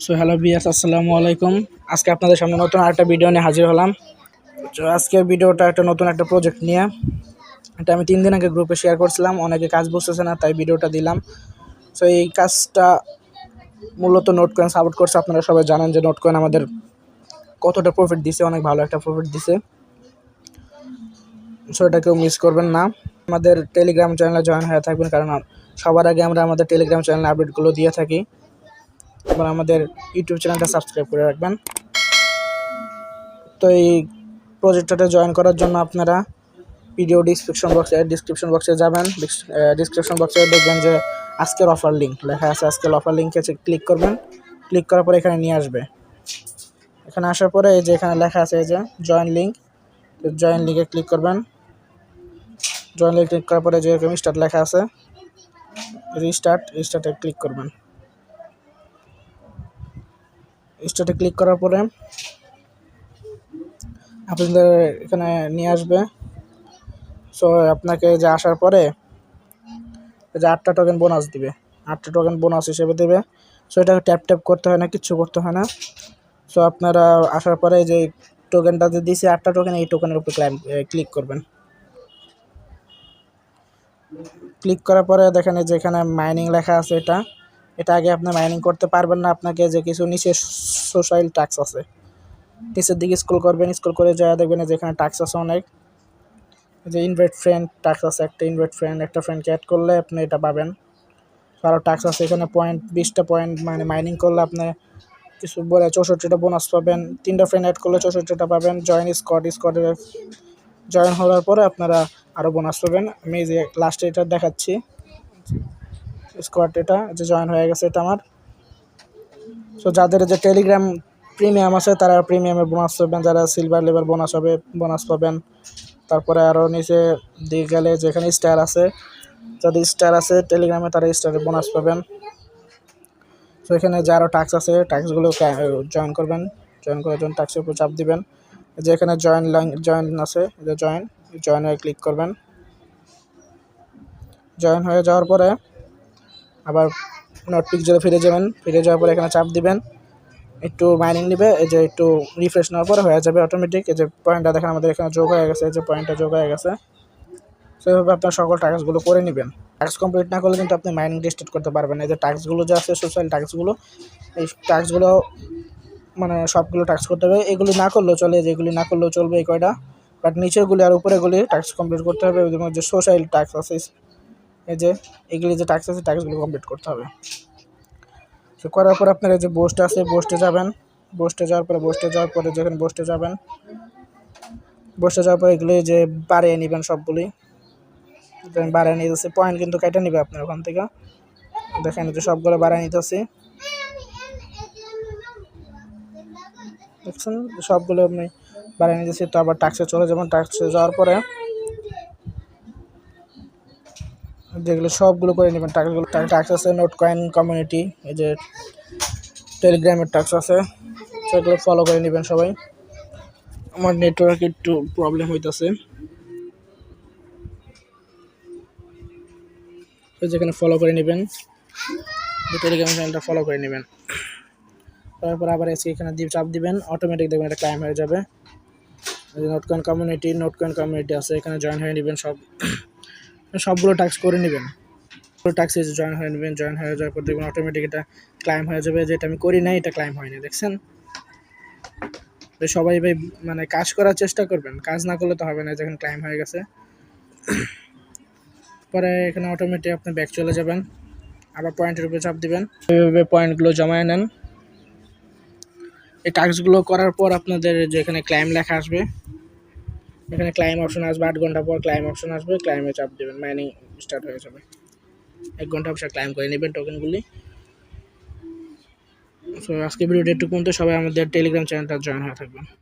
So hello viewers, আসসালামু আলাইকুম। আজকে আপনাদের সামনে নতুন আরেকটা ভিডিও নিয়ে হাজির হলাম। তো আজকে ভিডিওটা নতুন একটা প্রজেক্ট নিয়ে। এটা আমি 3 দিন আগে গ্রুপে শেয়ার করছিলাম, অনেকে কাজ বুঝতেছে না তাই ভিডিওটা দিলাম। সো এই কাজটা মূলত নোটকয়েন সাপোর্ট করছে। আপনারা সবাই জানেন যে নোটকয়েন আমাদের কতটা প্রফিট দিছে, অনেক ভালো একটা প্রফিট দিছে। সো এটা কেউ মিস করবেন না। আমাদের টেলিগ্রাম চ্যানেলে জয়েন হয়ে থাকবেন, কারণ সবার আগে আমরা আমাদের টেলিগ্রাম চ্যানেলে আপডেটগুলো দিয়ে থাকি। এবং আমাদের ইউটিউব চ্যানেলটা সাবস্ক্রাইব করে রাখবেন। তো এই প্রজেক্টটাতে জয়েন করার জন্য আপনারা ভিডিও ডিসক্রিপশন বক্সে যাবেন। ডিসক্রিপশন বক্সে দেখবেন যে আজকের অফার লিঙ্ক লেখা আছে। আজকের অফার লিঙ্কে ক্লিক করবেন। ক্লিক করার পরে এখানে নিয়ে আসবে। এখানে আসার পরে এই যে এখানে লেখা আছে এই যে জয়েন লিঙ্ক, তো জয়েন লিঙ্কে ক্লিক করবেন। জয়েন লিঙ্ক ক্লিক করার পরে যে এরকম স্টার্ট লেখা আছে, রিস্টার্টে ক্লিক করবেন। স্টার্টে ক্লিক করার পরে আপনাদের এখানে নিয়ে আসবে। সো আপনাকে যে আসার পরে যে 8টা টোকেন বোনাস দিবে, 8টা টোকেন বোনাস হিসেবে দেবে। সো এটাকে ট্যাপ করতে হয় না, কিচ্ছু করতে হয় না। সো আপনারা আসার পরে যে টোকেনটাতে দিয়েছে 8টা টোকেন, এই টোকেনের উপর ক্লিক করবেন। ক্লিক করার পরে দেখেন যে এখানে মাইনিং লেখা আছে। এটা আগে আপনি মাইনিং করতে পারবেন না। আপনাকে যে কিছু নিচে সোশ্যাল ট্যাক্স আছে, নিচের দিকে স্ক্রল করবেন। স্ক্রল করে যাওয়া দেখবেন যে এখানে ট্যাক্স আছে অনেক। যে ইনভাইট ফ্রেন্ড ট্যাক্স আছে, একটা ফ্রেন্ডকে অ্যাড করলে আপনি এটা পাবেন। আরও ট্যাক্স আছে এখানে 20টা পয়েন্ট, মানে মাইনিং করলে আপনি কিছু বলে 64টা বোনাস পাবেন। 3টা ফ্রেন্ড অ্যাড করলে 64টা পাবেন। জয়েন স্কোয়াডে জয়েন হওয়ার পরে আপনারা আরও বোনাস পাবেন। আমি যে লাস্টে এটা দেখাচ্ছি, স্কোয়াড এটা যে জয়েন হয়ে গেছে এটা আমার। সো যাদের যে টেলিগ্রাম প্রিমিয়াম আছে তারা প্রিমিয়ামের বোনাস পাবেন, যারা সিলভার লেভেল বোনাস পাবেন। তারপরে আরও নিচে দিয়ে গেলে যেখানে স্টার আছে, যাদের স্টার আছে টেলিগ্রামে তারা স্টারের বোনাস পাবেন। তো এখানে যে আরও টাস্ক আছে, টাস্কগুলো জয়েন করবেন। জয়েন করার জন্য টাস্কের উপর চাপ দিবেন। যে এখানে জয়েন আছে, যে জয়েন হয়ে ক্লিক করবেন। জয়েন হয়ে যাওয়ার পরে আবার নোট পিকচারে ফিরে যাবেন। ফিরে যাওয়ার পরে এখানে চাপ দিবেন। একটু মাইনিং নেবে, এই যে একটু রিফ্রেশ নেওয়ার পরে হয়ে যাবে অটোমেটিক। এই যে পয়েন্টটা দেখেন আমাদের এখানে যোগ হয়ে গেছে, এই যে পয়েন্টটা যোগ হয়ে গেছে। সেভাবে আপনার সকল টাস্কগুলো করে নেবেন। টাস্ক কমপ্লিট না করলে কিন্তু আপনি মাইনিং স্টার্ট করতে পারবেন না। এই যে টাস্কগুলো যে আছে সোশ্যাল টাস্কগুলো, এই টাস্কগুলো মানে সবগুলো টাস্ক করতে হবে। এগুলি না করলেও চলে, যেগুলি না করলেও চলবে এই কয়টা। বাট নিচেরগুলি আর উপরেগুলি টাস্ক কমপ্লিট করতে হবে। ওই যে সোশ্যাল টাস্ক আছে, এই যে এগুলি যে টাস্ক আছে টাস্কগুলো কমপ্লিট করতে হবে। তো করার পর আপনার এই যে বোস্ট আছে, বোস্টে যাবেন। বোস্টে যাওয়ার পরে যেখানে বোস্টে যাবেন, বোস্টে যাওয়ার পরে এগুলি যে বাড়িয়ে নেবেন সবগুলি। বাড়িয়ে নিতেছি, পয়েন্ট কিন্তু কেটে নেবে আপনার ওখান থেকে। দেখেন যে সবগুলো বাড়িয়ে নিতেছি, দেখছেন সবগুলো আপনি বাড়িয়ে নিতেছি। তো আবার টাক্সে চলে যাবেন। টাক্সে যাওয়ার পরে যেগুলো সবগুলো করে নেবেন। টাক্স আছে নোট কয়েন কমিউনিটি, এই যে টেলিগ্রামের টাক্স আছে, সেগুলো ফলো করে নেবেন সবাই। আমার নেটওয়ার্ক একটু প্রবলেম হইতেছে, যেখানে ফলো করে নেবেন, টেলিগ্রাম চ্যানেলটা ফলো করে নেবেন। তারপর আবার এসে এখানে চাপ দিবেন, অটোমেটিক দেখবেন এটা ক্লাইম হয়ে যাবে। নোট কয়েন কমিউনিটি আছে, এখানে জয়েন হয়ে নেবেন। সবগুলো টাস্ক করে নেবেন। টাস্কে জয়েন হয়ে নেবেন। জয়েন হয়ে যাওয়ার পর দেখবেন অটোমেটিক এটা ক্লাইম হয়ে যাবে। যেটা আমি করি নাই, এটা ক্লাইম হয়নি, দেখছেন। তো সবাই ভাই মানে কাজ করার চেষ্টা করবেন, কাজ না করলে তো হবে না। যখন ক্লাইম হয়ে গেছে পরে এখানে অটোমেটিক আপনি ব্যাক চলে যাবেন। আবার পয়েন্টের উপরে চাপ দিবেন, এইভাবে পয়েন্টগুলো জমায়ে নেন। এই টাস্কগুলো করার পর আপনাদের যেখানে ক্লাইম লেখা আসবে, এখানে ক্লাইম অপশন আসবে। 8 ঘন্টা পর ক্লাইম অপশন আসবে, ক্লাইমে চাপ দেবেন, মাইনিং স্টার্ট হয়ে যাবে। 1 ঘন্টা অবশ্যই ক্লাইম করে নেবেন টোকেনগুলি। সো আজকে ভিডিওটা একটু পর্যন্ত। সবাই আমাদের টেলিগ্রাম চ্যানেলটা জয়েন হয়ে থাকবেন।